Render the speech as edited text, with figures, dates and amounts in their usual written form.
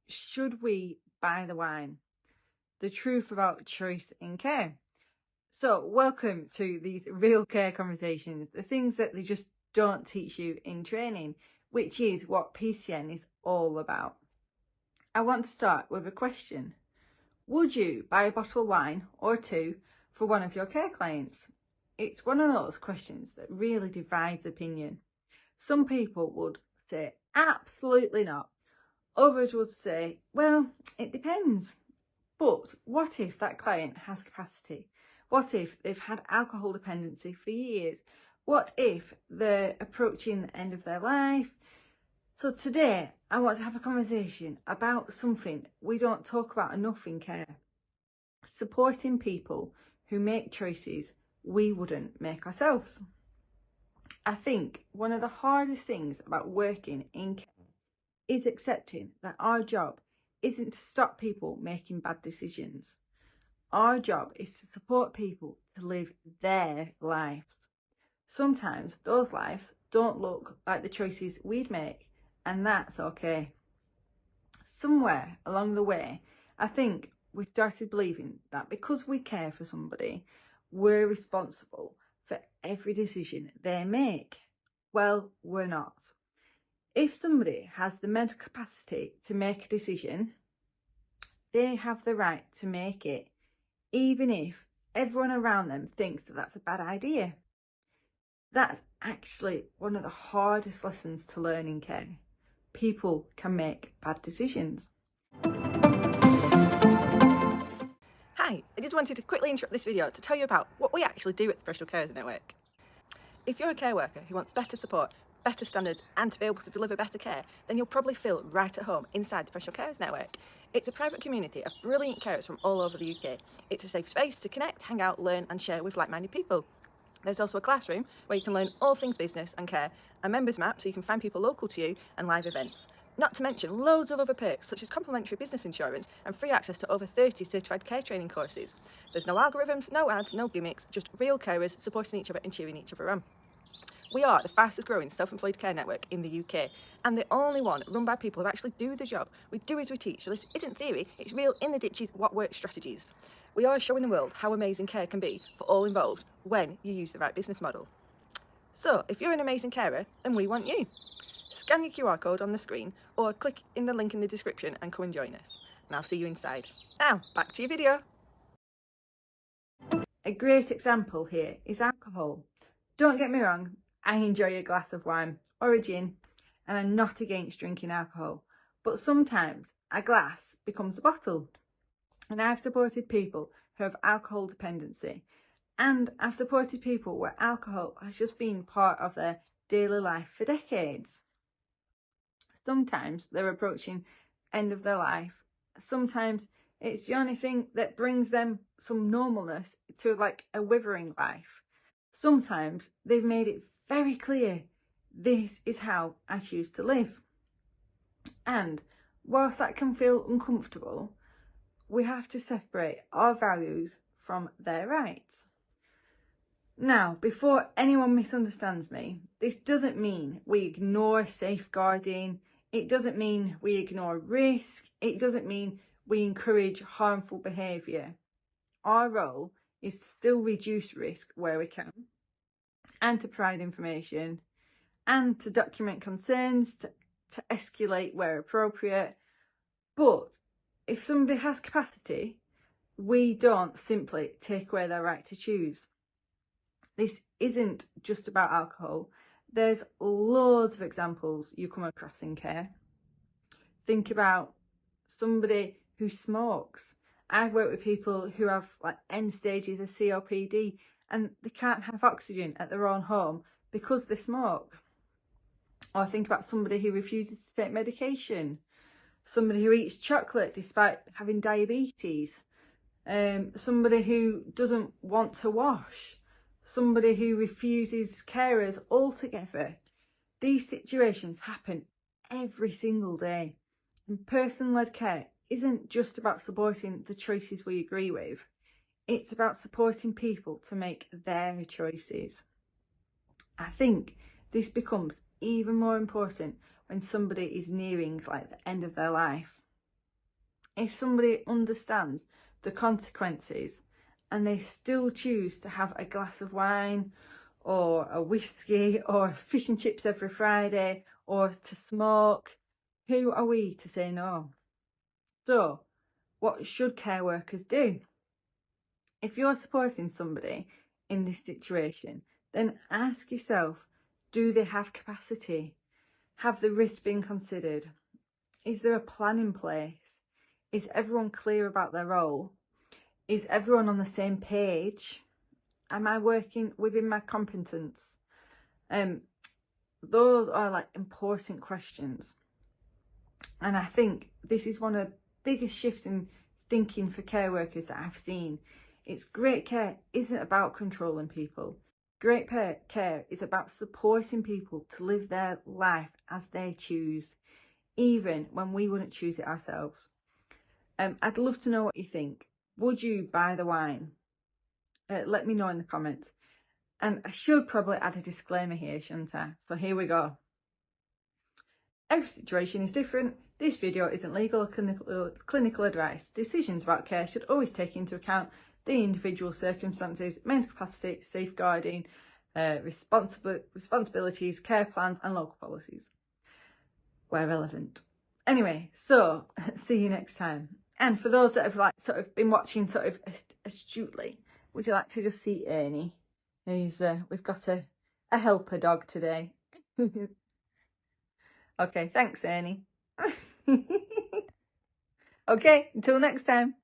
Should we buy the wine? The truth about choice in care. So, welcome to these real care conversations, the things that they just don't teach you in training, which is what PCN is all about. I want to start with a question. Would you buy a bottle of wine or two for one of your care clients? It's one of those questions that really divides opinion. Some people would say absolutely not. Others would say, well, it depends. But what if that client has capacity? What if they've had alcohol dependency for years? What if they're approaching the end of their life? So today, I want to have a conversation about something we don't talk about enough in care. Supporting people who make choices we wouldn't make ourselves. I think one of the hardest things about working in care is accepting that our job isn't to stop people making bad decisions. Our job is to support people to live their life. Sometimes those lives don't look like the choices we'd make, and that's okay. Somewhere along the way, I think we started believing that because we care for somebody, we're responsible for every decision they make. Well, we're not. If somebody has the mental capacity to make a decision, they have the right to make it, even if everyone around them thinks that that's a bad idea. That's actually one of the hardest lessons to learn in care. People can make bad decisions. Hi, I just wanted to quickly interrupt this video to tell you about what we actually do at the Professional Carers Network. If you're a care worker who wants better support, better standards and to be able to deliver better care, then you'll probably feel right at home inside the Professional Carers Network. It's a private community of brilliant carers from all over the UK. It's a safe space to connect, hang out, learn and share with like-minded people. There's also a classroom where you can learn all things business and care, a members map so you can find people local to you, and live events. Not to mention loads of other perks such as complimentary business insurance and free access to over 30 certified care training courses. There's no algorithms, no ads, no gimmicks, just real carers supporting each other and cheering each other on. We are the fastest growing self-employed care network in the UK and the only one run by people who actually do the job. We do as we teach, so this isn't theory, it's real in the ditches what works strategies. We are showing the world how amazing care can be for all involved when you use the right business model. So if you're an amazing carer, then we want you. Scan your QR code on the screen or click in the link in the description and come and join us. And I'll see you inside. Now, back to your video. A great example here is alcohol. Don't get me wrong, I enjoy a glass of wine or a gin, and I'm not against drinking alcohol, but sometimes a glass becomes a bottle. And I've supported people who have alcohol dependency, and I've supported people where alcohol has just been part of their daily life for decades. Sometimes they're approaching end of their life. Sometimes it's the only thing that brings them some normalness to like a withering life. Sometimes they've made it very clear, this is how I choose to live. And whilst that can feel uncomfortable, we have to separate our values from their rights. Now, before anyone misunderstands me, this doesn't mean we ignore safeguarding. It doesn't mean we ignore risk. It doesn't mean we encourage harmful behaviour. Our role is to still reduce risk where we can, and to provide information, and to document concerns, to escalate where appropriate. But if somebody has capacity, we don't simply take away their right to choose. This isn't just about alcohol. There's loads of examples you come across in care. Think about somebody who smokes. I've worked with people who have like end stages of COPD and they can't have oxygen at their own home because they smoke. Or think about somebody who refuses to take medication. Somebody who eats chocolate despite having diabetes, somebody who doesn't want to wash, somebody who refuses carers altogether. These situations happen every single day. And person-led care isn't just about supporting the choices we agree with. It's about supporting people to make their choices. I think this becomes even more important when somebody is nearing like the end of their life. if somebody understands the consequences and they still choose to have a glass of wine or a whiskey or fish and chips every Friday or to smoke, who are we to say no? So, what should care workers do? If you're supporting somebody in this situation, then ask yourself, do they have capacity? Have the risk been considered? Is there a plan in place? Is everyone clear about their role? Is everyone on the same page? Am I working within my competence? Those are like important questions. And I think this is one of the biggest shifts in thinking for care workers that I've seen. It's great care isn't about controlling people. Great care is about supporting people to live their life as they choose, even when we wouldn't choose it ourselves. I'd love to know what you think. Would you buy the wine? Let me know in the comments. And I should probably add a disclaimer here, shouldn't I? So here we go. Every situation is different. This video isn't legal or clinical advice. Decisions about care should always take into account the individual circumstances, mental capacity, safeguarding, responsibilities, care plans and local policies where relevant. Anyway, so see you next time. And for those that have like sort of been watching sort of astutely, would you like to just see Ernie? We've got a helper dog today. Okay, thanks Ernie. Okay, until next time.